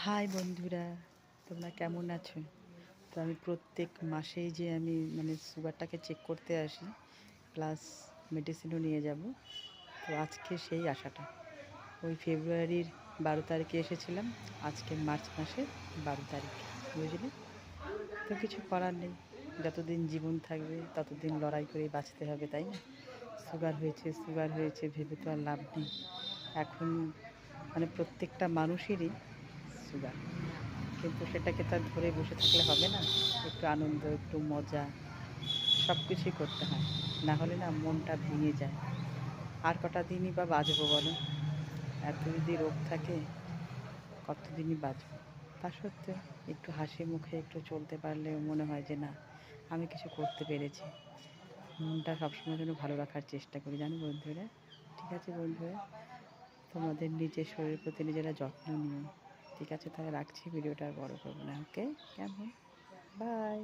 High বন্ধুরা, তোমরা কেমন আছো? তো আমি প্রত্যেক মাসেই যে আমি সুগারটাকে চেক করতে আসি, প্লাস মেডিসিনও নিয়ে যাব। তো আজকে সেই আশাটা, ওই ফেব্রুয়ারির 12 তারিখে এসেছিলাম, আজকে মার্চ মাসের 12 তারিখ, বুঝলে? তো কিছু করার নেই, যতদিন জীবন থাকবে ততদিন লড়াই করে বাঁচতে হবে, তাই না? সুগার হয়েছে সুগার হয়েছে ভেবে তো আর লাভ নেই। এখন প্রত্যেকটা মানুষেরই সুগার, কিন্তু সেটাকে তার ধরে বসে থাকলে হবে না। একটু আনন্দ, একটু মজা, সব কিছুই করতে হয়, না হলে না মনটা ভেঙে যায়। আর কটা দিনই বা বাঁচবো বলো? এত যদি রোগ থাকে, কতদিনই বাঁচবো? তা সত্ত্বেও একটু হাসি মুখে একটু চলতে পারলেও মনে হয় যে না, আমি কিছু করতে পেরেছি। মনটা সবসময় যেন ভালো রাখার চেষ্টা করি, জানো বন্ধুরা? ঠিক আছে বন্ধুরা, তোমাদের নিজের শরীরের প্রতি নিজেরা যত্ন নিও। ঠিক আছে, তাহলে রাখছি, ভিডিওটা আর বড় করবো না। ওকে, কেমন? বাই।